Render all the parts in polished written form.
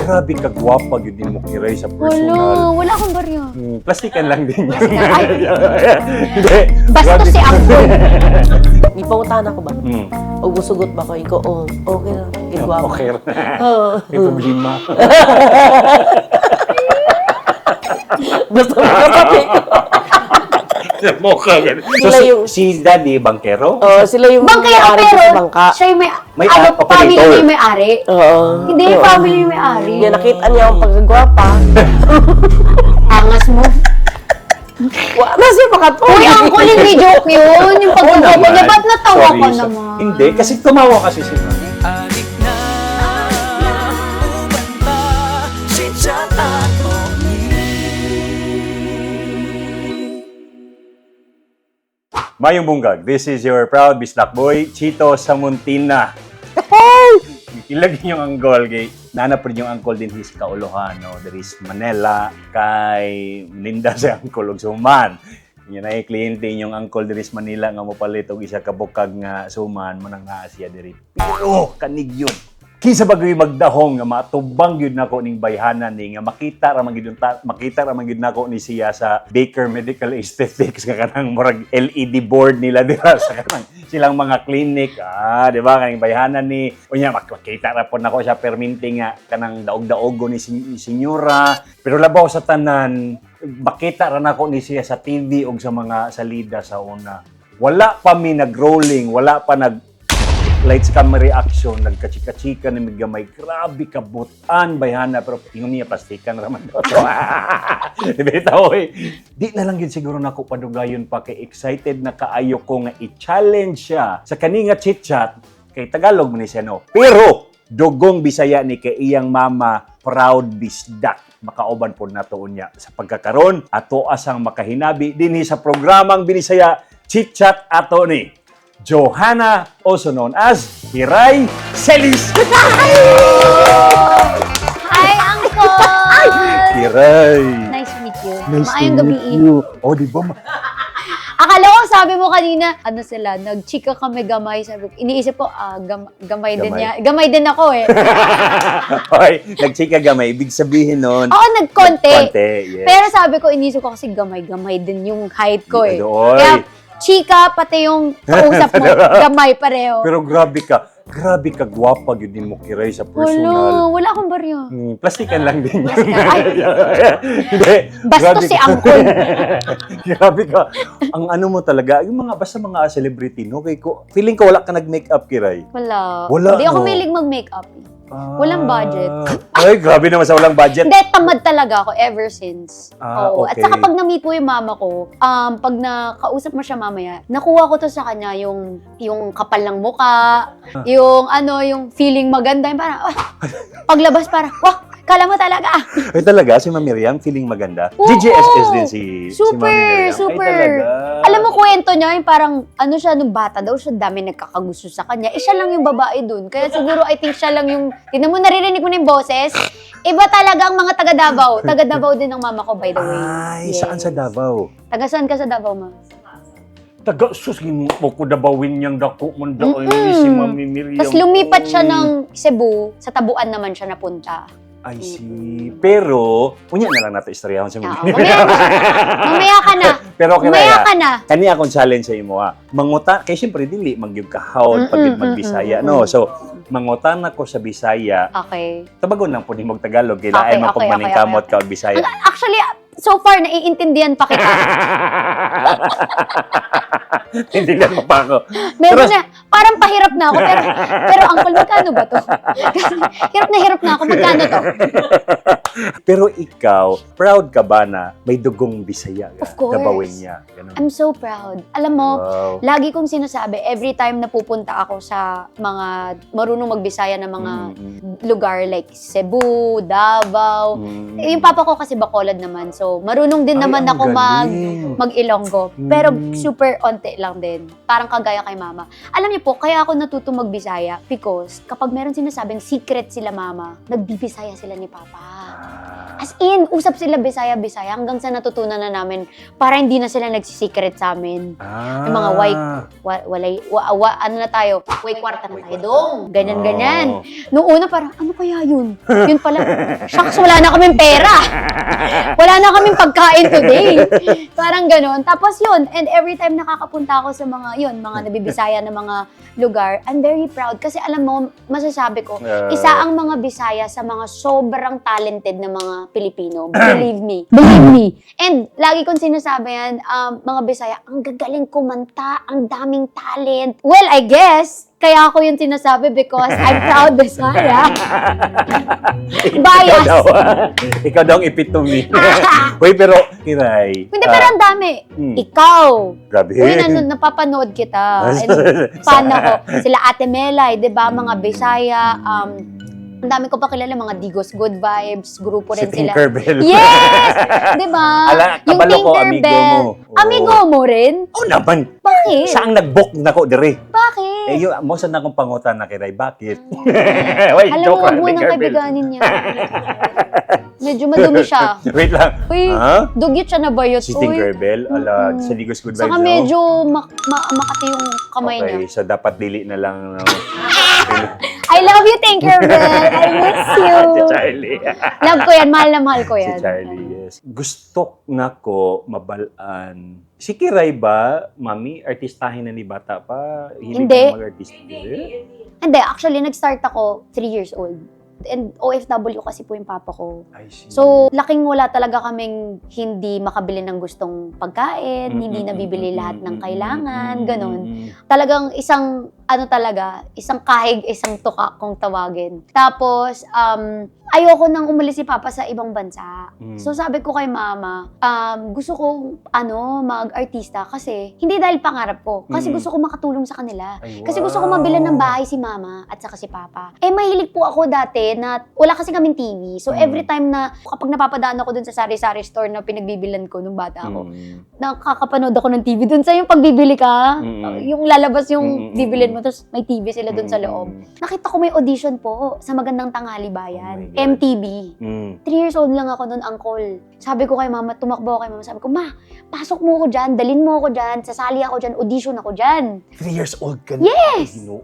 Grabe ka gwapa yun din mo kiray sa personal. Wala akong barya. Plastikan lang din yun. Ay. Hindi. Basta Grabe si ka. Angkol. May pangutan ako ba? Hmm. O gusugot ba ko? Ikaw, okay lang. Gagawa mo. Okay. Oo. May problema. Gusto mo ka pati ko. Mukha yan. So, Sila yung- si Daddy, bangkero? Sila yung Bangkero, may-ari pero sa bangka. siya yung May family operator. niya yung may-ari. Oo. Hindi yung family yung may-ari. Yan, nakita niya ang pagkagwapa. Angas mo. Wala siya makatuloy. Uy, Angkol, hindi joke yun. Yung pagkagwapa niya, ba't natawa Sorry, ka so- naman? Hindi, kasi tumawa kasi siya. Adik na ubanta si Chat at Omi. Mayong bunggag, this is your proud Bisdak Boy, Chito Samuntina. Ilagin yung anggol kay nanap rin yung angkol din his kauluhan, no? There is Manila kay Linda sa angkol og suman. Yan ay kliyente yung angkol there is Manila nga mopalit og isa ka bukag nga suman mo nang naa siya diri. Pero kanig yun. Kinsa bagay magdahong nga matubang yun nako ning bayhanan ni nga makita ra man gyud nako ni siya sa Baker Medical Aesthetics nga kanang murag LED board nila dira sa kanang silang mga clinic di ba kaning bayhanan ni unya makita ra pod nako siya perminti nga kanang daog-daogo ni senyora pero labaw sa tanan makita ra nako ni siya sa TV ug sa mga salida sa una wala pa mi nag-rolling wala pa lights, camera, reaction, nagkachika-chika na may gamay. Grabe kabutan, bayhana. Pero tingnan niya, plastikan raman daw. Bitaw eh. Di na lang yun siguro na ako padugayon pa kay excited na kaayo ko nga i-challenge siya sa kaninga chit-chat kay Tagalog mo ni siya, no? Pero, dugong Bisaya ni kay iyang mama, proud Bisdak. Makauban po na to niya sa pagkakaroon ato asang makahinabi dinhi sa programang Binisaya Chit-chat ato ni Johanna, also known as Hiray Celis. Hi, Angkol! Hiray. Nice to meet you. Nice Maayong to gabi. meet you. Oh, di ba? Akala ko, sabi mo kanina, ano sila, nagchika kami gamay. Sabi ko, iniisip ko, gamay din Gamay. niya. Gamay din ako eh. Okay, nagchika gamay. Ibig sabihin nun, Oo, nagkonti. konti, yes. Pero sabi ko, iniisip ko kasi gamay din yung height ko eh. Oy. Kaya, chika, pati yung kausap mo, gamay pareho. Pero grabe ka gwapa yun din mo kiray sa personal. Wala akong barya. Plastikan lang din yun. Ay. Hindi. Basta grabe si ka. Angkol. Grabe ka. Ang ano mo talaga, yung mga, basta mga celebrity, no? Feeling ko wala ka nag-makeup kiray. Wala. Wala, Hindi ako no? mahilig mag-makeup. Walang budget. Ay, grabe naman sa walang budget. Hindi, tamad talaga ako ever since. Oo. At Okay. saka pag na-meet mo yung mama ko, pag nakausap mo siya mamaya, nakuha ko to sa kanya yung kapal ng muka, yung feeling maganda, yung parang, paglabas parang, wah, kala mo talaga. Ay talaga, si Ma'am Miriam, feeling maganda. Oo. GGSS din si Super, Ma'am Miriam. super. Ay talaga. Alam mo, kwento niya, yung parang, siya, nung bata daw siya, dami nagkakagusto sa kanya. Siya lang yung babae dun. Kaya siguro, I think siya lang yung, tignan mo, naririnig mo na yung boses. Iba talaga ang mga taga Davao. Taga Davao din ang mama ko, by the way. Ay, Yes. saan sa Davao? Taga saan ka sa Davao, ma? Taga, sus, mo ko Davawin niyang dako mo daon si Mami Miriam. Tapos lumipat siya Oy. ng Cebu, sa Tabuan naman siya napunta. I see. Pero, unya na lang natin istoryahon sa Oo, Mami mamaya ka na. Pero Mamaya kinaya, ka na. kani akong challenge sa imo ha. Manguta, kay syempre dili magyug kahawd pag magbisaya, no? So, mangutan ako sa Bisaya. Okay. Tabagon lang po ni mong Tagalog, kay lain man pag maningkamot ka og Bisaya. Actually, so far, naiintindihan pa kita. Hindi na mo pa ako. Meron na, parang pahirap na ako, pero Uncle, magkano ba to? Kasi hirap na ako, magkano to? Pero ikaw, proud ka ba na may dugong Bisaya ka? Of course. Dabawin niya. Ganun. I'm so proud. Alam mo, Wow. lagi kong sinasabi, every time na pupunta ako sa mga marunong magbisaya na mga lugar like Cebu, Davao. Yung papa ko kasi Bacolod naman, so marunong din Ay, naman ang ako galing. mag-Ilonggo. Pero super onte lang din. Parang kagaya kay mama. Alam niyo po, kaya ako natuto magbisaya because kapag meron sinasabing secret sila mama, nagbibisaya sila ni papa. As in, usap sila Bisaya-Bisaya hanggang sa natutunan na namin para hindi na sila nagsisecret sa amin. Yung mga ano na tayo, way kwarta na tayo dong. Ganyan-ganyan. Noong una parang, ano kaya yun? Yun pala, shucks, wala na kaming pera. Wala na kaming pagkain today. Parang ganon. Tapos yun, and every time nakakapunta ako sa mga nabibisaya na mga lugar, I'm very proud. Kasi alam mo, masasabi ko, isa ang mga Bisaya sa mga sobrang talented na mga Pilipino. Believe me. Believe me. And lagi kong sinasabi yan, mga Bisaya, ang gagaling kumanta, ang daming talent. Well, I guess, kaya ako yung sinasabi because I'm proud Bisaya. Bias. Ikaw daw ang epitome. Uy, pero, Kiray. Hindi, pero ang dami. Ikaw. Grabe. Uy, napapanood kita. And fan ako. Sila Ate Melay, di ba? Mga Bisaya. Ang dami ko pa kilala, mga Digos Good Vibes, grupo rin Si sila. Tinkerbell. Yes! Di ba? Yung kabalo ko, amigo mo. Oo. Amigo mo rin? Oh, naman. Bakit? Saan nag-book na ko, dire? Bakit? Eh, yung, mo saan akong pangutan na Kiray, bakit? Wait, Alam mo, joke huwag lang, mo nang Tinkerbell. kaibiganin niya. Medyo madumi siya. Wait lang. Uy, Ha? dugyot siya na bayot. Si Uy. Tinkerbell, ala, sa Digos Good Vibes, Saka no? medyo makati yung kamay niya. Okay, so dapat dili na lang. No? I love you, Tinkerbell. I miss you. Si Charlie. Love ko yan. Mahal na mahal ko Si yan. Charlie, yes. Gusto na ko mabalaan. Si Kiray ba, mami, artistahin na ni bata pa? Hilig Hindi. ka mag-artist? Hindi, actually, nag-start ako 3 years old. And OFW kasi po yung papa ko. I see. So, laking wala talaga kaming hindi makabili ng gustong pagkain, hindi nabibili lahat ng kailangan, ganun. Talagang isang kahig, isang tuka kung tawagin. Tapos, ayoko nang umalis si Papa sa ibang bansa. So sabi ko kay Mama, gusto ko mag-artista kasi hindi dahil pangarap ko, kasi gusto ko makatulong sa kanila. Ay, Kasi gusto ko mabilan ng bahay si Mama at saka si Papa. Eh mahilig po ako dati na wala kasi kaming TV. So every time na kapag napapadaan ako dun sa sari-sari store na pinagbibilan ko nung bata ako, nakakapanood ako ng TV dun sa yung pagbibili ka, yung lalabas yung bibilin mo, tapos may TV sila dun sa loob. Nakita ko may audition po sa Magandang Tanghali Bayan, MTV. 3 years old lang ako nun, uncle. Sabi ko kay Mama, tumakbo ako kay Mama, sabi ko, Ma, pasok mo ako dyan, dalin mo ako dyan, sasali ako dyan, audition ako dyan. 3 years old ka na? Yes! Ginoo.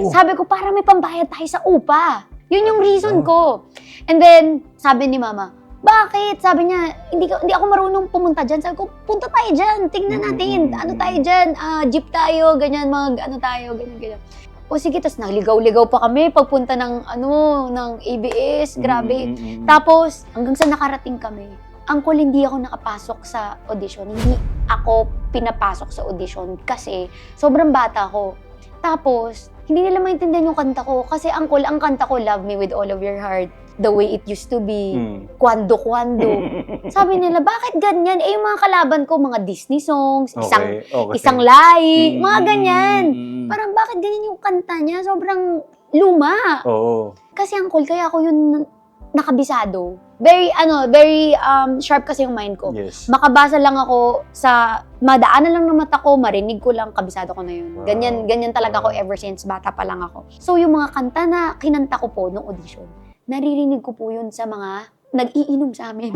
Sabi ko, para may pambayad tayo sa upa. Yun yung reason ko. And then, sabi ni Mama, bakit? Sabi niya, hindi ako marunong pumunta dyan. Sabi ko, punta tayo dyan, tingnan natin. Ano tayo dyan? Jeep tayo, ganyan, ganyan. O sige, tapos naligaw-ligaw pa kami pagpunta ng ABS, grabe. Tapos, hanggang sa nakarating kami, Angkol, hindi ako nakapasok sa audition. Hindi ako pinapasok sa audition kasi sobrang bata ko. Tapos, hindi nila maintindihan yung kanta ko. Kasi Angkol, ang kanta ko, Love Me With All of Your Heart, The Way It Used to Be, Kwando. Sabi nila, bakit ganyan? Eh, yung mga kalaban ko, mga Disney songs, isang lahi, mga ganyan. Parang bakit ganyan yung kanta niya? Sobrang luma. Oo. Kasi Angkol, kaya ako yun nakabisado. Very sharp kasi yung mind ko. Yes. Makabasa lang ako madaanan lang ng mata ko, marinig ko lang, kabisado ko na yun. Wow. Ganyan talaga ako ever since bata pa lang ako. So yung mga kanta na kinanta ko po nung audition, naririnig ko po yun sa mga nag-iinom sa amin.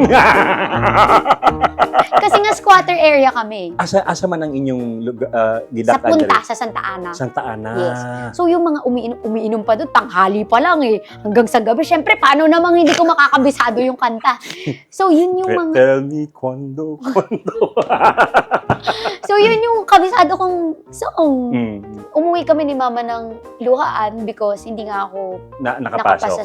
Kasi nga squatter area kami. Asa man ang inyong Sa didatan punta, sa Santa Ana. Santa Ana. Yes. So yung mga umiinom pa doon, tanghali pa lang eh. Hanggang sa gabi, syempre, paano namang hindi ko makakabisado yung kanta? So yun yung mga... Tell me, kwando. So yun yung kabisado kong song. Umuwi kami ni Mama ng luhaan because hindi nga ako nakapasa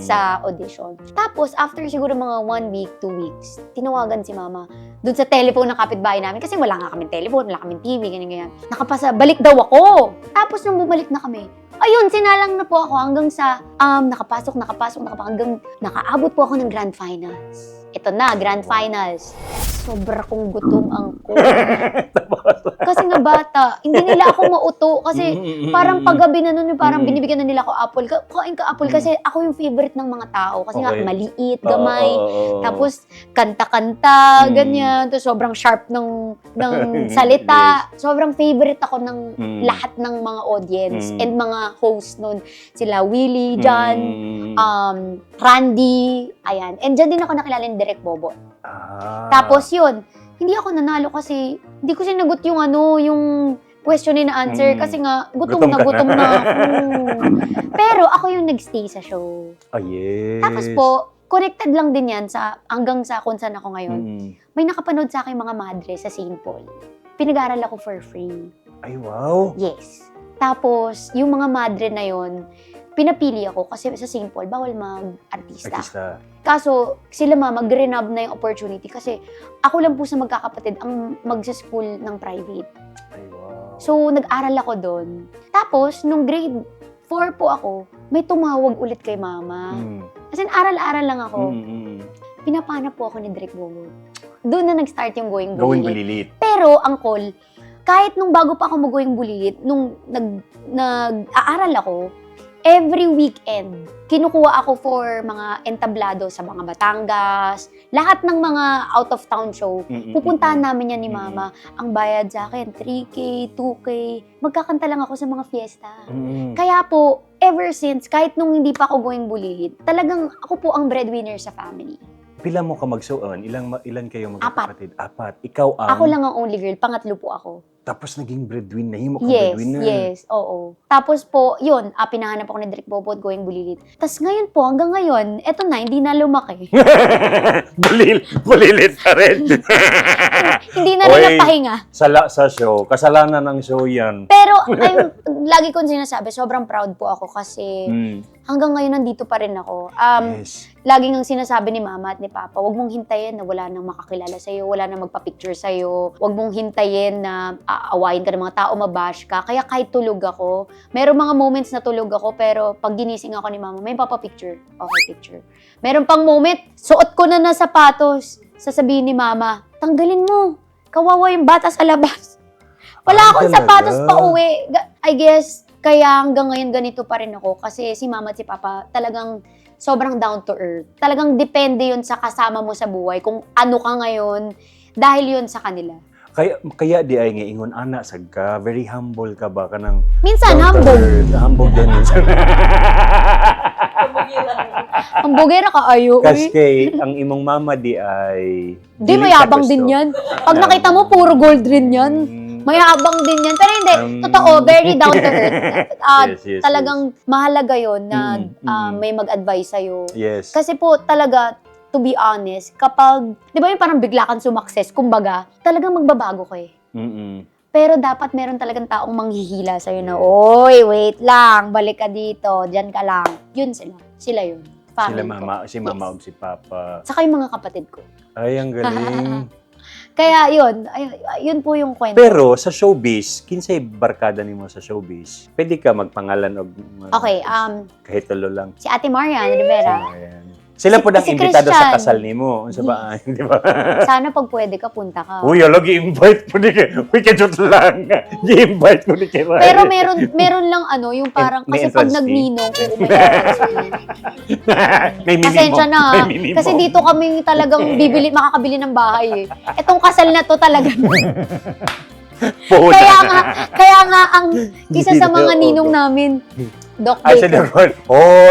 sa audition. Tapos, after siguro mga 1 week, 2 weeks, tinawagan si Mama dun sa telephone ng kapitbahay namin kasi wala nga kaming telephone, wala kaming TV, ganyan. Nakapasa, balik daw ako. Tapos, nung bumalik na kami, ayun, sinalang na po ako hanggang sa nakapasok, hanggang nakaabot po ako ng Grand Finals. Ito na, Grand Finals. Sobra kong gutom ang ko. Tapos, Kasi nga bata, hindi nila ako mauto. Kasi parang paggabi na nun, parang binibigyan na nila ako apple. Kain ka apple kasi ako yung favorite ng mga tao. Kasi nga Okay. maliit, gamay. Oo. Tapos kanta-kanta, Mm. ganyan. Tapos sobrang sharp ng salita. Sobrang favorite ako ng lahat ng mga audience and mga host nun. Sila Willie, John, Randy, ayan. And dyan din ako nakilala ni Direk Bobo. Tapos yun, hindi ako nanalo kasi hindi ko sinagot yung yung question and answer kasi nga gutom Gutom na ka gutom na. na ako. Pero ako yung nagstay sa show. Ah, yes. Tapos po, connected lang din yan hanggang sa kung saan ako ngayon. May nakapanood sa akin mga madre sa St. Paul. Pinag-aral ako for free. Ay, wow. Yes. Tapos, yung mga madre na yon pinapili ako kasi sa St. Paul, bawal mag-artista. Artista. Kaso, sila mag-renab na yung opportunity kasi ako lang po sa magkakapatid ang magsa-school ng private. Ay, wow. So, nag-aral ako doon. Tapos, nung grade 4 po ako, may tumawag ulit kay mama. Kasi aral-aral lang ako. Pinapanap po ako ni Direk Bobo. Doon na nag-start yung Going Gawin Bulilit. bulilit. Pero, angkol, kahit nung bago pa ako mag-Going Bulilit, nung nag-aaral ako, every weekend, kinukuha ako for mga entablado sa mga Batangas, lahat ng mga out-of-town show, pupuntahan namin yan ni Mama. Ang bayad sa akin, 3K, 2K, magkakanta lang ako sa mga fiesta. Kaya po, ever since, kahit nung hindi pa ako Going Bulilit, talagang ako po ang breadwinner sa family. Pila mo ka magsuon? Ilan kayo magkakapatid? Apat. Ikaw ang... Ako lang ang only girl, pangatlo po ako. Tapos naging breadwinner. Himo ka Yes, breadwinner. yes, oo. Tapos po, yun, pinahanap ako ni Direk Bobo at Going Bulilit. Tapos ngayon po, hanggang ngayon, eto na, hindi na lumaki. Bulilit pa rin. Hindi na rin Oy. napahinga. Sa show. Kasalanan ng show yan. Pero, lagi kong sinasabi, sobrang proud po ako kasi hanggang ngayon nandito pa rin ako. Yes. Lagi nang sinasabi ni Mama at ni Papa, huwag mong hintayin na wala nang makakilala sa'yo, wala nang magpa-picture sa'yo, huwag mong hintayin na aawayin ka ng mga tao, mabash ka. Kaya kahit tulog ako, merong mga moments na tulog ako, pero pag ginising ako ni Mama, may papa-picture. Okay, picture. Meron pang moment, suot ko na sapatos, sasabihin ni Mama, tanggalin mo, kawawa yung bata sa labas. Wala akong talaga? sapatos pa uwi. I guess, kaya hanggang ngayon ganito pa rin ako kasi si Mama at si Papa talagang sobrang down to earth. Talagang depende yun sa kasama mo sa buhay, kung ano ka ngayon, dahil yun sa kanila. Kaya di ay nga ingon ana sad ka, very humble ka ba kanang Minsan, humble. Humble din minsan. Hambugera ka, ayo. Kasi kay ang imong mama di ay Di, dili mayabang ka din gusto. yan. Pag nakita mo, puro gold rin yan. Mayabang din yan. Pero hindi, totoo, very down to earth. Yes, Talagang mahalaga yun na may mag-advise sa'yo. Yes. Kasi po, talaga, to be honest, kapag, di ba yung parang bigla kang sumakses, kumbaga, talagang magbabago ka eh. Pero dapat meron talagang taong manghihila sa'yo na, oy, wait lang, balik ka dito, dyan ka lang. Yun sila. Sila yun. Family Sila ko. mama, si mama Yes. ug si papa. Saka yung mga kapatid ko. Ay, ang galing. Kaya yun, yun po yung kwento. Pero sa showbiz, kinsay barkada nimo sa showbiz? Pwede ka magpangalan og Okay, kahit tulo lang. si Ate Marian Rivera. Ayan. Sila po ang si imbitado Christian. sa kasal nimo. Unsa ba? Di ba? Sana pag pwede ka, punta ka. Uy, lagi invite po ni kay. Uy, kadot lang. I-invite ko ni kay Rai. Pero meron lang yung parang, May kasi pag entrance fee. nagninong, oo, may entrance fee. May minimum. Pasensya na ha. May minimum. Kasi dito kami talagang makakabili ng bahay eh. Etong kasal na to talaga. Puhunan. kaya nga ang isa sa mga ninong namin, Doc Ay, sa Baker. Devon. Oh,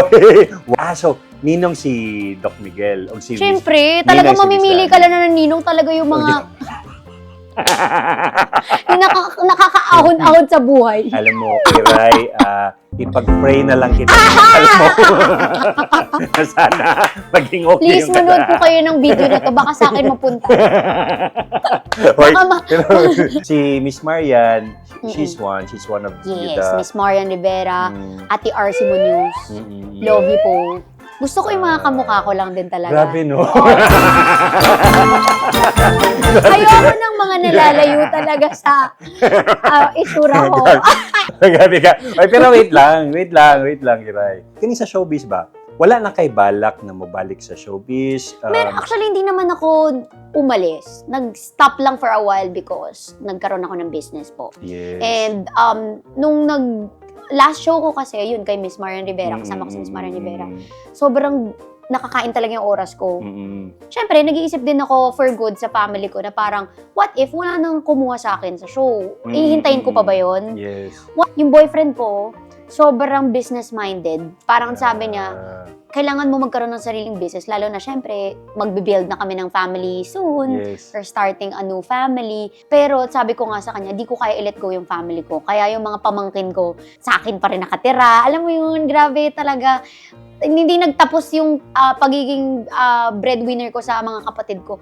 so, ninong si Doc Miguel. O si Siyempre, Ninong talagang si mamimili Miss ka lang na ng ninong talaga yung mga yung nakakaahon-ahon sa buhay. Alam mo, Kiray, ipag-pray na lang kita. Alam mo, sana maging okay Please, yung manood po kayo ng video na to. Baka sa akin mapunta. Hoy, Baka ma- pero si Miss Marian, she's one of Yes, the... Miss Marian Rivera, Mm, Ate R. Simonius, Lovey po. Gusto ko yung mga kamukha ko lang din talaga. Grabe, no? Ayoko ng mga nalalayo talaga sa isura ko. Grabe ka. Ay, pero wait lang, Kiray. Kani sa showbiz ba? Wala na kay balak na mabalik sa showbiz? Actually, hindi naman ako umalis. Nag-stop lang for a while because nagkaroon ako ng business po. Yes. And nung last show ko kasi, yun, kay Miss Marian Rivera, kasama ko si Miss Marian Rivera, sobrang nakakain talaga yung oras ko. Siyempre, nag-iisip din ako for good sa family ko na parang, what if wala nang kumuha sa akin sa show? Ihintayin ko pa ba yun? Yes. Yung boyfriend ko, sobrang business-minded. Parang sabi niya, kailangan mo magkaroon ng sariling business, lalo na syempre, magbe-build na kami ng family soon, Yes. or starting a new family. Pero sabi ko nga sa kanya, di ko kaya i-let go yung family ko. Kaya yung mga pamangkin ko, sa akin pa rin nakatira. Alam mo yun, grabe talaga. Hindi nagtapos yung pagiging breadwinner ko sa mga kapatid ko.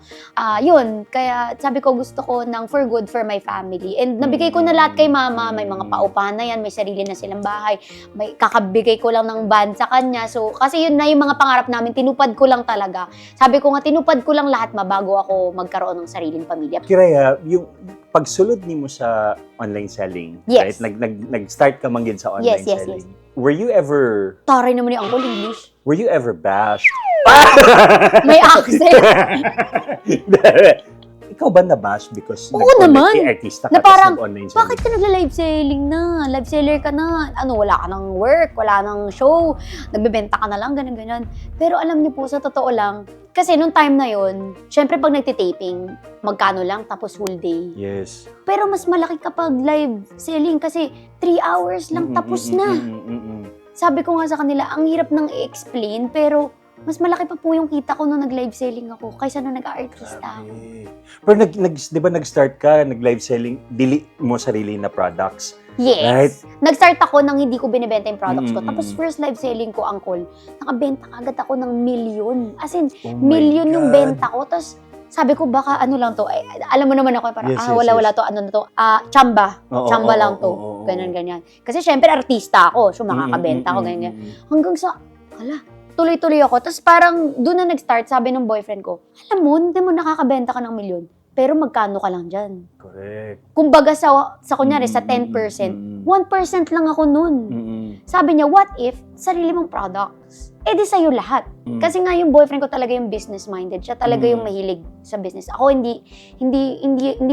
Yun, kaya sabi ko gusto ko ng for good for my family. And nabigay ko na lahat kay mama, may mga paupahan na yan, may sarili na silang bahay, may kakabigay ko lang ng van sa kanya. So, kasi yun na yung mga pangarap namin, tinupad ko lang talaga. Sabi ko nga, tinupad ko lang lahat bago ako magkaroon ng sariling pamilya. Kiraya, yung pagsulod ni mo sa online selling, Yes. right? Nag-start ka man din sa online Yes. selling. Were you ever Taray naman yung Uncle English. bashed? May accent. Ikaw ba na-bash because Oo naman. artista ka Na parang, tapos nag-online selling? bakit ka nagla-live selling na? Live seller ka na. Wala ka ng work, wala ng show, nagbebenta ka na lang, ganyan-ganyan. Pero alam niyo po, sa totoo lang, kasi nung time na yon, syempre pag nagtitaping, magkano lang, tapos whole day. Yes. Pero mas malaki kapag live selling kasi 3 hours lang tapos na. Sabi ko nga sa kanila, ang hirap nang i-explain, pero mas malaki pa po yung kita ko nung nag-live selling ako kaysa nung nag-artista ako. Pero di ba nag-start ka, nag-live selling, dili mo sarili na products? Yes. Right? Nag-start ako nang hindi ko binibenta yung products ko. Mm-mm. Tapos first live selling ko, Uncle, nakabenta agad ako ng million. As in, Oh my million yung God. benta ko. Tapos sabi ko, baka ano lang to. Ay, alam mo naman ako, parang, Yes, wala to, ano na to. Chamba. Chamba lang to. Oo. Ganyan. Kasi syempre, artista ako. So, makakabenta ako, ganyan. Hanggang sa, tuloy-tuloy ako. Tapos parang doon na nag-start, sabi ng boyfriend ko, alam mo, hindi mo nakakabenta ka ng milyon. Pero magkano ka lang dyan? Correct. Kumbaga sa kunyari, sa 10%, 1% lang ako nun. Sabi niya, what if sarili mong products? Eh di sa'yo lahat. Kasi nga yung boyfriend ko talaga yung business-minded. Siya talaga yung mahilig sa business. Ako hindi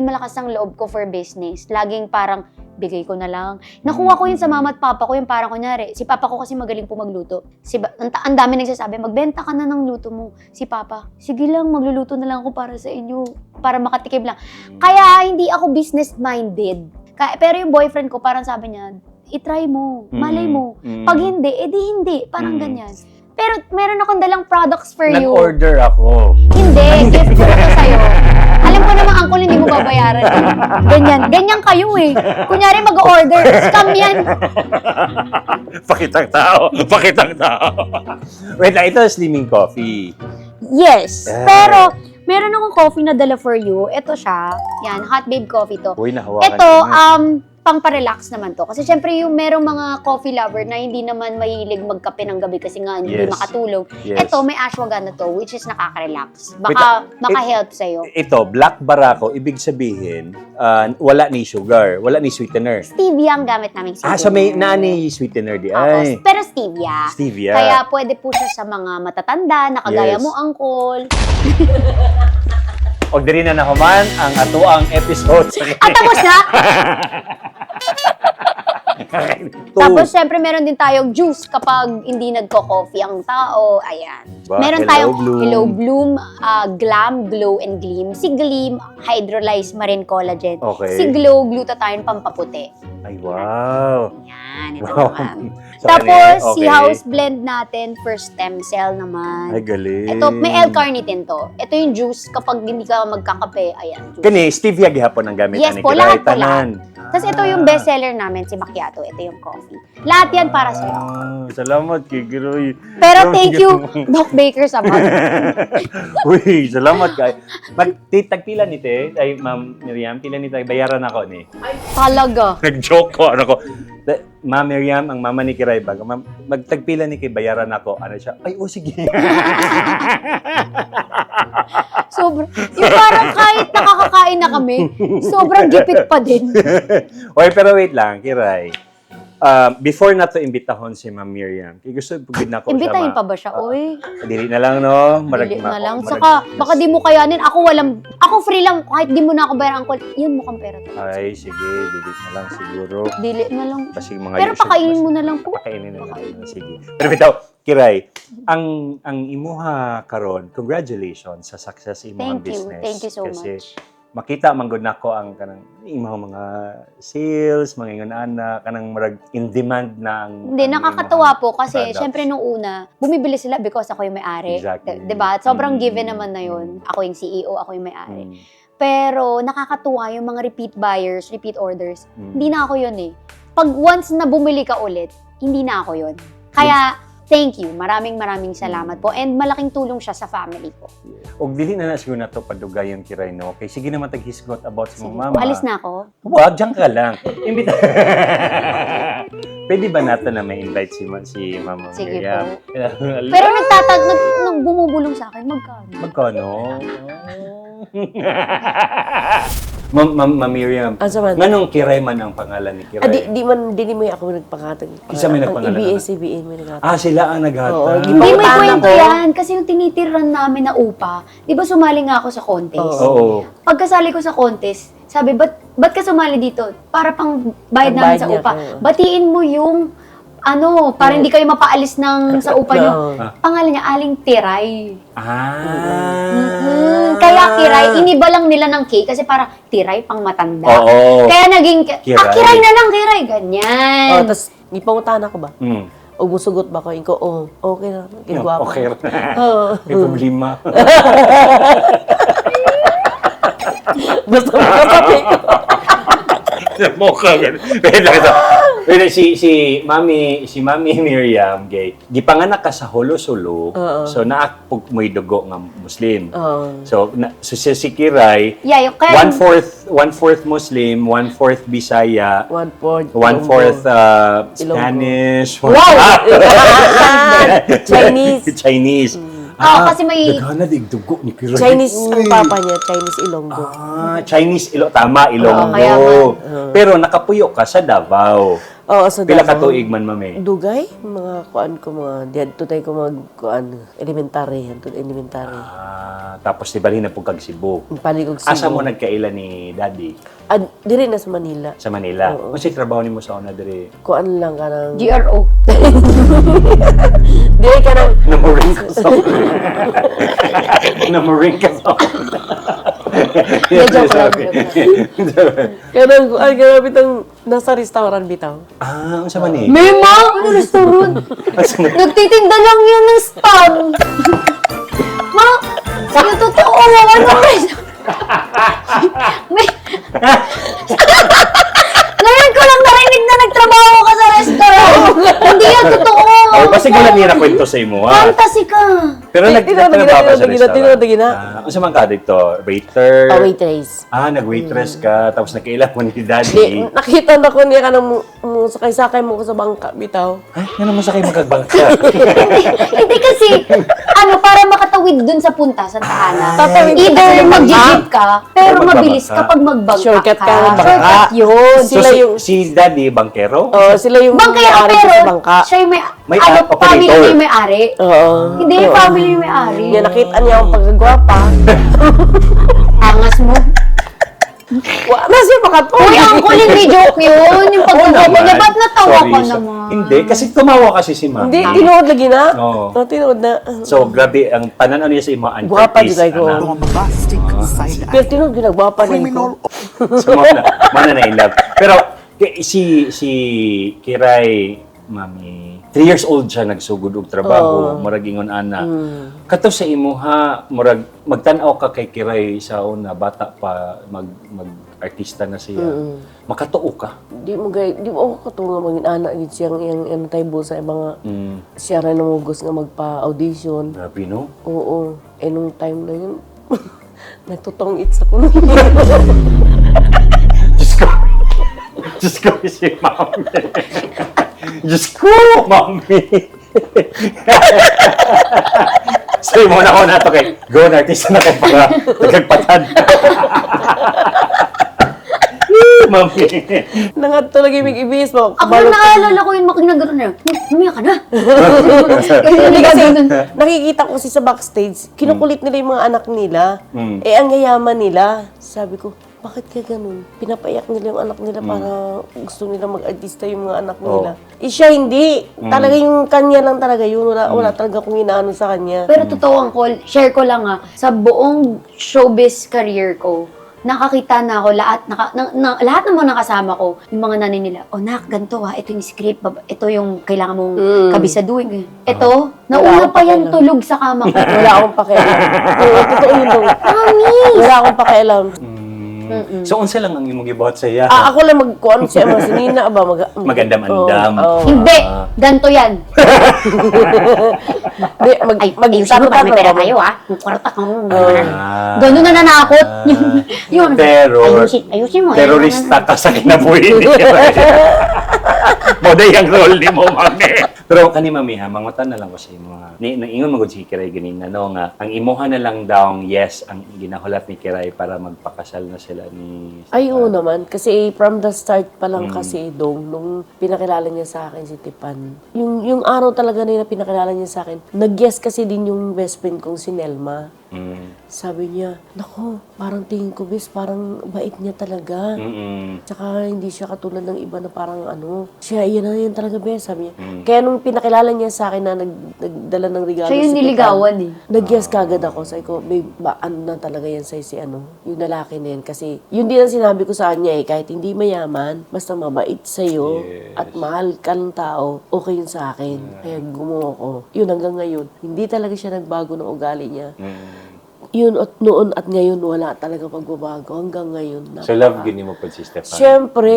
malakas ang loob ko for business. Laging parang bigay ko na lang. Nakuha ko yun sa mama at papa ko, yung parang kunyari, si papa ko kasi magaling po magluto. Ang dami nagsasabi, magbenta ka na ng luto mo. Si papa, sige lang, magluluto na lang ako para sa inyo. Para makatikim lang. Kaya hindi ako business-minded. Pero yung boyfriend ko, parang sabi niya, itry mo, malay mo. Pag hindi, edi hindi. Parang ganyan. Pero meron akong dalang products for you. Nag-order ako. Hindi, gift ko na to sa'yo. Alam ko naman, Uncle, hindi mo babayaran. Ganyan kayo eh. Kunyari mag-order, scam yan. Pakitang tao. Wait lang, ito Slimming Coffee. Yes, Yes. pero meron akong coffee na dala for you. Ito siya. Yan, Hot Babe Coffee to. Uy, nahawakan Ito, ko na. pang-parelax naman to. Kasi syempre yung merong mga coffee lover na hindi naman mahilig magkape ng gabi kasi nga hindi Yes. makatulog. Yes. Ito, may ashwagandha to, which is nakaka-relax. Wait, Maka-help sa'yo. Ito, Black Barako, ibig sabihin, wala ni sugar, wala ni sweetener. Stevia ang gamit namin sweetener. So may nani sweetener di ay. Pero stevia. Stevia. Kaya pwede po siya sa mga matatanda, nakagaya Yes. mo, Uncle. Og diri na nahuman ang atuang episode sa At tapos na! Tapos, syempre, meron din tayong juice kapag hindi nagko-coffee ang tao. Ayan. Ba, Meron Hello tayong Bloom. Hello Bloom, Glam, Glow, and Gleam. Si Gleam, hydrolyzed marine collagen. Okay. Si Glow, glutathione pampaputi. Ay, wow. Yan, ito Wow. naman. So, Tapos, anyway, si house blend natin for stem cell naman. Ay, galing. Ito, may L-carnitine to. Ito yung juice kapag hindi ka magkakape. Ayan, juice. Kani, stevia gihapon ang gamit Yes ani po, Kiray, lahat po, tanan. Tapos ito yung bestseller namin, si Macchiato. Ito yung coffee. Lahat yan para sa'yo. Salamat kay Giroy. Pero thank you, Doc Baker, sa mga. Uy, salamat kay. Tagpila ni te, ay Ma'am Miriam, pila ni te bayaran ako ni. Talaga. Nag-joke ko, ano ko. Ma'am Miriam, ang mama ni Kiray Bag, magtagpila ni kay bayaran ako. Ano siya? Ay, sige. Sobrang, yung parang kahit nakakakain na kami, sobrang gipit pa din. Oy, pero wait lang, Kiray. before na to imbitahon si Ma'am Miriam, kay gusto pugid na ko Imbitahin pa ba siya? Uy, Dili na lang, no? dili na lang. Saka, baka di mo kayanin. Ako free lang. Kahit di mo na ako bayaran, uncle, yun mukhang pera to. Ay, sige, dili na lang siguro. Dili na lang. Kasi mga Pero pakainin mo na lang po. Pakainin na lang. Sige. Pero bitaw, Kiray, ang imuha karon, congratulations sa success sa imong Thank you. business. Thank you so Kasi much. makita man gud nako ang kanang imong mga sales, mga ingon ana kanang murag in demand na ang Hindi, ang nakakatuwa imong po kasi products. syempre nung una, bumibili sila because ako yung may-ari. Exactly. Diba? Sobrang Mm. given naman na yun. Ako yung CEO, ako yung may-ari. Mm. Pero nakakatuwa yung mga repeat buyers, repeat orders. Mm. Hindi na ako yun eh. Pag once na bumili ka ulit, hindi na ako yun. Kaya, thank you. Maraming salamat po. And malaking tulong siya sa family ko. Og dili na siguro na to padugayon Kiray, no? Okay, sige naman taghisgot about sa Sige mong po. mama. Alis na ako. Wag, diyan ka lang. Imbita. Pwede ba natin na may invite si Mama Sige Miriam? Pero nung bumubulong sa akin, magkano? Magkano? Ma'am Miriam, Asa man? nganong Kiray man ang pangalan ni Kiray? Di mo ako nagpakatag. Isa may nagpangalan? CBN may nagpakatag. Sila ang naghatag. Oo, Hindi, may Pautangan kwento ko. yan. Kasi yung tinitiran namin na upa, di ba sumali nga ako sa contest? Oo. Pagkasali ko sa contest, sabi, ba't ka sumali dito? Para pang bayad namin sa Pangbayad upa. niya, oo. Batiin mo yung, para hindi kayo mapaalis sa upa nyo. Oo. Pangalan niya, Aling Tiray. Kaya Kiray, iniba lang nila ng K kasi para Tiray pang matanda. Oo. Kaya naging, Kiray. Kiray na lang, Kiray. Ganyan. Oh, tapos ipangutan ako ba? Mm. O musugot ba ko? Inko, okay na. Gigwapo. Okay. Oo. May problema. Basta makapati ko. Mukha ganun. Pero si Mami Miriam, gay, gipanganak ka sa Holo-Solo, Oo. so naakpog mo'y dugo nga Muslim. Oo. So, si Kiray, Yeah, yung kaya... one-fourth Muslim, one-fourth Bisaya, 1/4. one-fourth Ilonggo. Spanish. Wow! Chinese. Chinese. Kasi may... Daghana dig dugo ni Kiray. Chinese ang papa niya. Chinese Ilonggo. Chinese tama, Ilonggo. kaya Pero nakapuyo ka sa Davao. Oo, sa Pila ka Davao. tuig man, mami? Dugay, mga kuan ko mga diadto tay ko elementary, hantud elementary. Tapos di bali na po kag Cebu. Paligog Asa mo nagkaila ni Daddy diri na sa Manila. sa Manila? Oo. Kung si trabaho ni mo sa una diri? Kuan lang kanang GRO. diri kanang Namuring ka sa Namuring ka sa Joke lang. kanang kuan grabe tang nasa restaurant bitaw. Unsa man ni? Mema! Ano restaurant? Nagtitinda lang yun ng spam. Ma! Yung totoo, ano restaurant? May... Ngayon ko lang narinig na nagtrabaho ka sa restaurant. Hindi yan totoo. Oh, basta gula niya na kwento sa imo ha. Fantasy ka. Pero nagtrabaho ka sa restaurant. Tigina. Unsa man ka dito? Waiter? Waitress. Nag-waitress ka tapos nagkaila mo ni Di, Daddy. nakita na ko niya kanang sakay-sakay mo ko sa bangka bitaw. Ay, yan naman sa kayo magkagbangka. Hindi kasi, para makatawid dun sa punta, sa tahanan. Tatawid ka Either kasi ng mag-jeep ka, pero Magbabangka. mabilis kapag magbangka Shortcut ka ng bangka. Shortcut yun. So, Sila yung- si Daddy, bangkero? Sila yung Bangkero, may-ari pero sa bangka. siya yung May family operator. niya yung may-ari. Oo. Hindi, family yung may-ari. Yan, nakita niya ang pagkagwapa. Angas mo. Wala siya makato. Uy, uncle, hindi joke yun. Yung pagkagawa niya, ba't natawa Sorry, ka naman? Hindi, kasi tumawa kasi si Ma'am. Hindi, tinuod lagi na. Oo. Tinuod na. So, grabe, ang pananaw niya sa imo, ang Guwapa artist, di kayo. ano. Pero tinuod ginagwapa na ito. So, mana na in love. Pero, si Kiray, Mami, 3 years old siya nagsugod og trabaho, murag ingon ana. Kato sa imo ha, murag magtan-aw ka kay Kiray sa una bata pa mag-artista na siya. Makatuo ka. Di mo ako katunga mangin anak gid siyang yung taybo sa mga Mm. siya rin namugos nga magpa-audition. Grabe, no? Oo. Nung time na yun, nagtutong it sa kuno. Diyos ko. Diyos ko si Mami. Diyos ko, Mami. So, muna ko na ito kay Gone Artist na kay para nagpatad. Mami. Nangatulog yung ibis mo. Ako na naalala ko yung makinagano na, umiyak ka na. Kasi hindi ka ganun. Nakikita ko kasi sa backstage, kinukulit nila yung mga anak nila. Eh, ang yayaman nila. Sabi ko, bakit ka ganun? Pinapaiyak nila yung anak nila para gusto nila mag-artista yung mga anak nila. Eh, siya hindi. Talaga yung kanya lang talaga yun. Wala talaga kung inaano sa kanya. Pero totoo ang call, share ko lang sa buong showbiz career ko, nakakita na ako, lahat ng mga nakasama ko, yung mga nanay nila, oh nak, ganito ito yung script, ito yung kailangan mong kabisaduhin. Ito, nauna pa yan tulog sa kama ko. Wala akong pakialam. Totoo yun daw. Mami! Wala akong pakialam. So, unsa lang ang imong gibuhat sa iya? Ako lang magkuhan siya, mga sinina ba? Magandam-andam. Hindi, ganito yan. Ay, ayusin mo para may pera kayo Yung kwarta ka mo. Ganun na nanakot. Yun. Pero, Ayusin mo. terorista ka sa kinabuhi ni Kiray. Moday ang role ni mo, mami. Pero kani mami ha, mangutana na lang ko sa imo ha. Ingon magud si Kiray ganina no nga ang imuha na lang daw yes ang ginahulat ni Kiray para magpakasal na sila ni Ay, oo naman. Kasi from the start pa lang kasi, Dong, nung pinakilala niya sa akin si Tipan, yung araw talaga na pinakilala niya sa akin, nag-guess kasi din yung best friend kong si Nelma. Sabi niya, nako, parang tingin ko, bis, parang bait niya talaga. Tsaka hindi siya katulad ng iba na parang siya, yan na yan talaga, bes, sabi niya. Kaya nung pinakilala niya sa akin na nagdala ng regalo Siya yung niligawan nag-guess kagad ako. Sabi ko, babe, na talaga yan sa'yo si yung lalaki na yan. Kasi yun din ang sinabi ko sa kanya kahit hindi mayaman, basta mabait sa'yo at mahal ka ng tao, okay yun sa akin. Kaya gumawa ko. Yun hanggang ngayon, hindi talaga siya nagbago ng ugali niya. Yun at noon at ngayon wala talaga pagbabago hanggang ngayon. So love gini mo po si Stefan. Siyempre.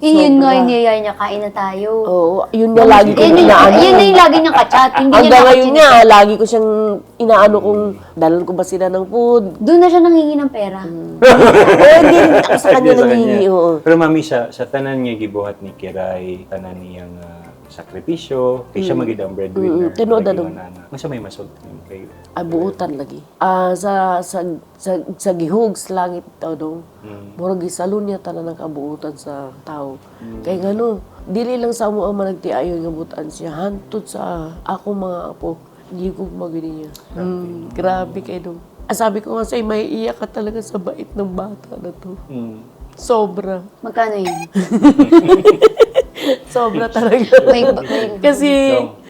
Yun nga yung niyaya niya, kain na tayo. Oo, yun nga lagi ko Yun inaano. yung lagi niyang kachat. Hindi niya Hanggang ngayon nakachat. nga, lagi ko siyang inaano kung dalan ko ba sila ng food. Doon na siya nangingi ng pera. Hindi rin ako sa kanya Sa nangingi. Oo. Pero mami, sa tanan niya gibuhat ni Kiray, tanan niyang sakripisyo, kay siya magid ang breadwinner. Tinuod na lagi dong. manana. Masa may masult niyo kay Buutan lagi. Sa gihugs langit daw dong. Murag gisalon niya tanan ng kabuutan sa tao. Kay ngano, dili lang sa amo ang managtiayon nga butan siya hantud sa ako mga apo. Gigug magini niya. Grabe kay dong. Sabi ko nga sa'yo, may iyak ka talaga sa bait ng bata na to. Sobra. Magkano yun? Sobra talaga.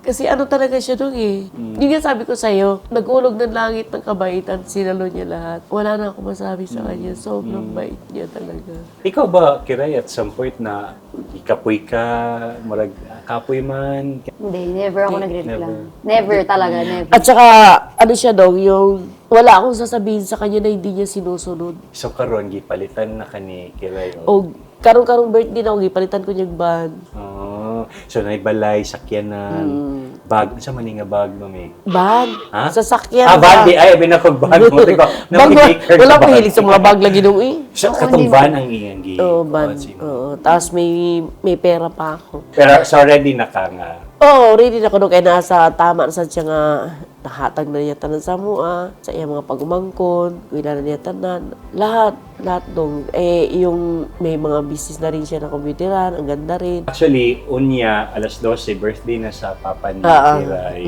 Kasi ano talaga siya dong Yung nga sabi ko sa'yo, nag-ulog ng langit ng kabaitan, sinalo niya lahat. Wala na ako masabi sa kanya. Sobrang bait niya talaga. Ikaw ba, Kiray, at some point na ikapoy ka, murag kapoy man? Hindi, never ako nagre-reclam. Never talaga, never. At saka, ano siya dong, yung wala akong sasabihin sa kanya na hindi niya sinusunod. So karon gipalitan na ka ni Kiray. O, karong-karong birthday na ako, gipalitan ko niyang ban. Oh, so naibalay, sakyanan, bag, sa man nga bag, mami? Ban? Ha? Sasakyan Van, di ay, binakog van mo. Tiko, wala pa hilig sa mga bag lagi dong So, katong van ang iyang gi. Oo, ban. Oo, tapos may pera pa ako. Pero, so already na ka nga. Oo, ready na ko nung kaya nasa tama na sa siya nga nahatag na niya tanan sa mua, sa iya mga pagumangkon, wala na niya tanan, lahat dong. Yung may mga business na rin siya na computeran, ang ganda rin. Actually, unya, alas 12, birthday na sa papa ni Ah, Kiray.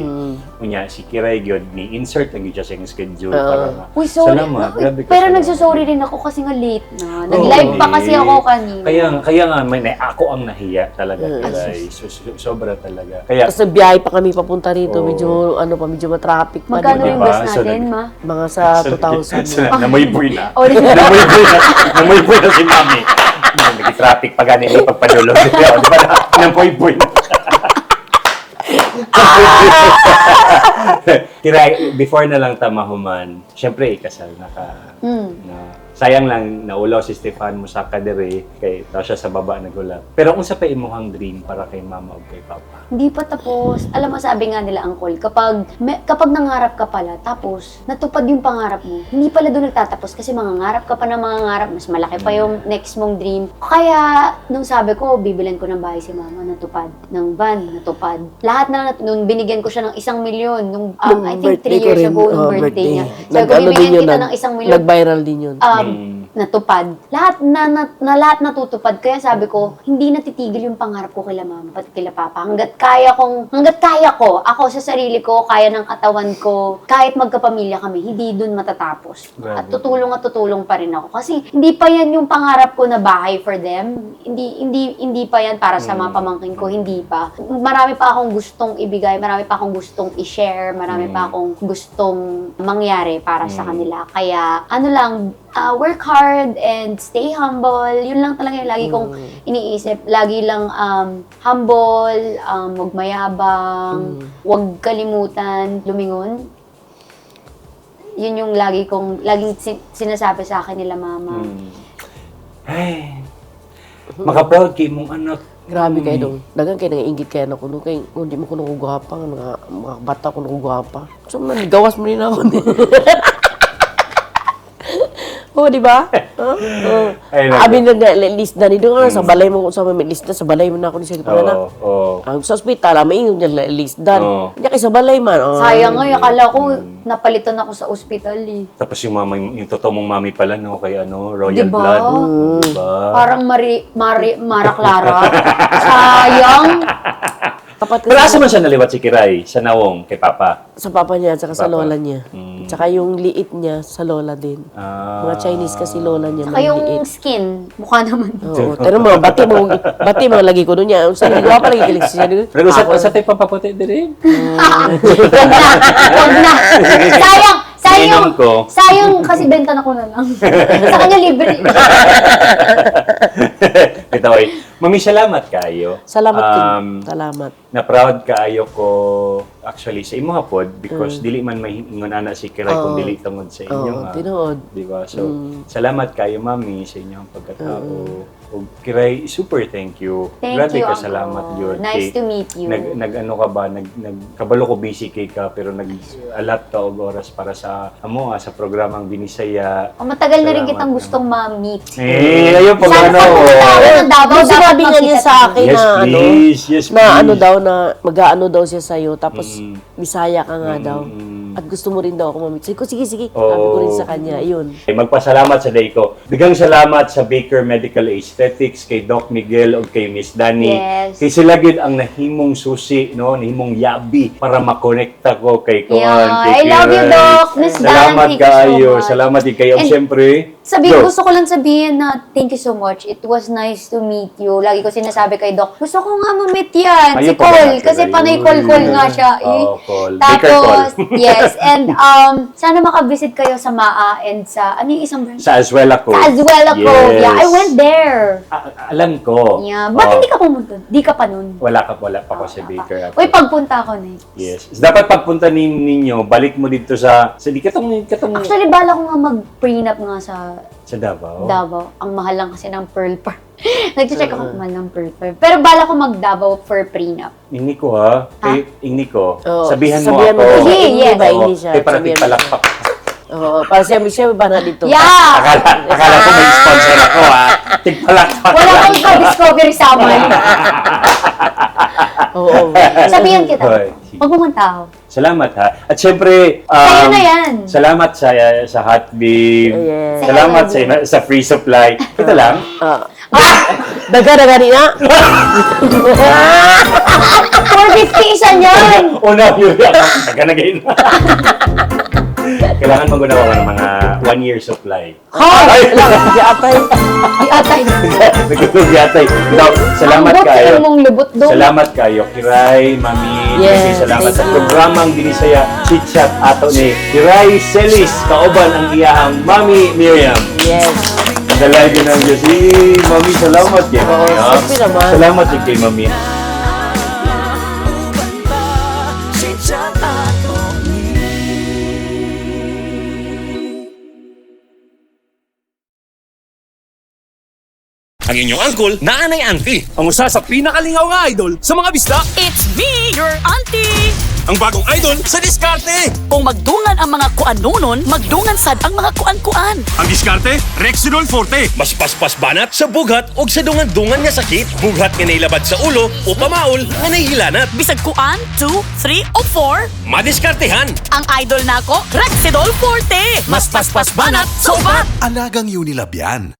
Unya, si Kiray, yun, ni-insert ang siya siyang schedule Ah. para nga. Uy, sorry. Salamat, grabe ka. Pero salamat. nagsusorry rin ako kasi nga late na. Nag-live pa kasi ako kanina. Kaya nga, ako ang nahiya talaga, Kiray. Sobra talaga. Kaya, Tapos biyahe pa kami papunta rito, medyo matraffic pa. Magkano diba? yung gas natin, ma? Mga sa 2,000. namoy-boy na. Oh, Namoy-boy na si Mami. Nag-traffic pa ganun yung pagpadulog. Di ba? Namoy-boy na. Kiray, before na lang tamahuman, syempre ikasal na ka. Na, sayang lang naulaw si Stefan mo sa kadere kay taw siya sa baba nagulat. Pero kung sa pa imuhang dream para kay mama o kay papa. Hindi pa tapos. Alam mo, sabi nga nila, Uncle, kapag nangarap ka pala, tapos natupad yung pangarap mo, hindi pala doon nagtatapos kasi mangangarap ka pa ng mangangarap, mas malaki pa yung next mong dream. Kaya, nung sabi ko, bibilan ko ng bahay si mama, natupad. Ng van, natupad. Lahat na, nung binigyan ko siya ng 1 milyon, nung, I think 3 years ago, nung birthday niya. Sabi ko, bibigyan kita ng 1 milyon. Nag-viral din yun. natupad. Lahat lahat natutupad. Kaya sabi ko, hindi natitigil yung pangarap ko kila mama, pati kila papa. Hanggat kaya ko, ako sa sarili ko, kaya ng katawan ko, kahit magkapamilya kami, hindi dun matatapos. At tutulong pa rin ako. Kasi hindi pa yan yung pangarap ko na bahay for them. Hindi pa yan para sa mga pamangkin ko, hindi pa. Marami pa akong gustong ibigay, marami pa akong gustong i-share, marami pa akong gustong mangyari para sa kanila. Kaya, work hard and stay humble. Yun lang talaga yung lagi kong iniisip. Lagi lang humble, huwag mayabang, huwag kalimutan lumingon. Yun yung laging sinasabi sa akin nila mama. Ay, makaproud kay mong anak. Grabe kayo dong. Dagang kayo nang-ingit kayo na kuno. Kaya hindi mo kuno kugwapa. Mga bata kuno kugwapa. So, gawas mo rin ako. Oo, di ba? Ay, naku. Abi na list na nito nga sa balay mo sa may list na sa balay mo na ako ni sige pa na. Oo. Ang sa ospital, may ingon niya list dan. Oo. Hindi kay sa balay man. Sayang nga, akala ko napalitan ako sa ospital eh. Tapos yung mama, yung totoo mong mami pala, no? Kay Royal Diba? Blood. Diba? Parang Mara Clara. Sayang. Kapat Pero asa man siya naliwat si Kiray? Sa Nawong, kay Papa? sa papa niya at saka sa Papa. lola niya. Tsaka yung liit niya sa lola din. Mga Chinese kasi lola niya Saka yung maliliit. skin, mukha naman. Oo, pero mo, bati mo lagi ko doon niya. Sa hindi ko pa lagi kilig siya. Pero sa tayo pampaputi din. Huwag na. Ininom ko. Sayang kasi benta na ko na lang. Sa kanya libre. Ito ay, Mami, salamat kayo. Salamat din. Salamat. Na proud kaayo ko actually sa imong pod because dili man maingon ana si Kiray kung dili tungod sa inyo nga. Tinuod. Di ba? So, salamat kayo, Mami, sa inyong pagkatao. O Kiray, super thank you. Thank Grabe you, ka, Uncle. salamat yun. Nice to meet you. Nag-ano ka ba, kabalo ko busy kay ka, pero nag-alat ka og oras para sa sa programang Binisaya. Matagal na rin Salamat kitang naman. gustong ma-meet. Ayun pag Sana ano. pagpunta ako ng Davao, Yung sinabi nga niya sa akin Yes, na please. Yes, na please. ano daw na mag-aano daw siya sa'yo tapos Bisaya ka nga daw. At gusto mo rin daw ako mamit. Sabi ko, sige. Sabi ko rin sa kanya, yun. Magpasalamat sa day ko. Bigang salamat sa Baker Medical Aesthetics, kay Doc Miguel o kay Miss Dani. Yes. Kay sila gid ang nahimong susi, no, nahimong yabi para makonekta ko kay Kuan. Yeah. Kay I love you, Kiray. Doc. Miss Dan, Salamat thank you so kayo. much. Salamat din kayo. And Siyempre, gusto ko lang sabihin na thank you so much. It was nice to meet you. Lagi ko sinasabi kay Doc, gusto ko nga ma-meet yan. Ayun Si pa ba Cole. natin? Kasi panay call nga siya. Oo, Cole. Baker Tapos, Cole. yes. And sana makavisit kayo sa MAA and sa, ano yung isang branch? sa Azuela ko. Sa Azuela Cove. Yeah, I went there. Alam ko. Yeah. Ba't hindi ka pumunta? Di ka pa nun. Wala pa ako sa Baker. Uy, pagpunta ako next. Yes. Dapat pagpunta ninyo, balik mo dito sa di katong Actually, bala ko nga mag-prenup nga sa sa Davao. Davao. Ang mahal lang kasi ng Pearl Pearl. Nag-check ako kung mahal ng Pearl Pearl. Pero bala ko mag-Davao for prenup. Ingni ko ha. Kay Ingni ko. Oo, Sabihan mo sabihan ako. mo. Sige, yes. Ba, hindi siya. Kay para Sabihan mo. palakpak. Oo, para siya ba na dito? Yeah! Akala ko may sponsor ako ha. Tigpalakpak. Wala kang ka-discovery sa amin. Oo. Sabihan kita. Hoy, sige. Pag pumunta ako. Salamat ha. At syempre, Sa'yo na yan. salamat sa Hotbeam. Yes. Salamat sa free supply. Ito lang. Daga ni na. 450 isa niyan. Una, yun. Naganagayin. Kailangan mag-unawa ka ng mga 1 year supply. Ay! Di atay. Di atay. Nagtutog yatay. Ikaw, salamat Ang kayo. mong lubot doon. Salamat kayo, Kiray, Mami. Yes, Salamat sa thank you. programang Binisaya Chit-Chat ato ni Kiray Celis. Kauban ang iyahang Mami Miriam. Yes. Dalaga ng Diyos. Mami, salamat kay Mami. ha? siyempre naman. Salamat din kay Mami. Ang inyong uncle, naanay auntie. Ang usa sa pinakalingaw nga idol sa mga bisda. It's me, your auntie! Ang bagong idol sa diskarte. Kung magdungan ang mga kuanunon, magdungan sad ang mga kuan-kuan. Ang diskarte, Rexidol Forte. Mas paspas banat sa bughat o sa dungan-dungan nga sakit. Bughat nga nailabad sa ulo o pamaol nga nahihilanat. Bisag kuan, 2, 3 o 4, Madiskartehan. ang idol nako, Rexidol Forte! Mas paspas banat, sobat! Alagang Unilab yan.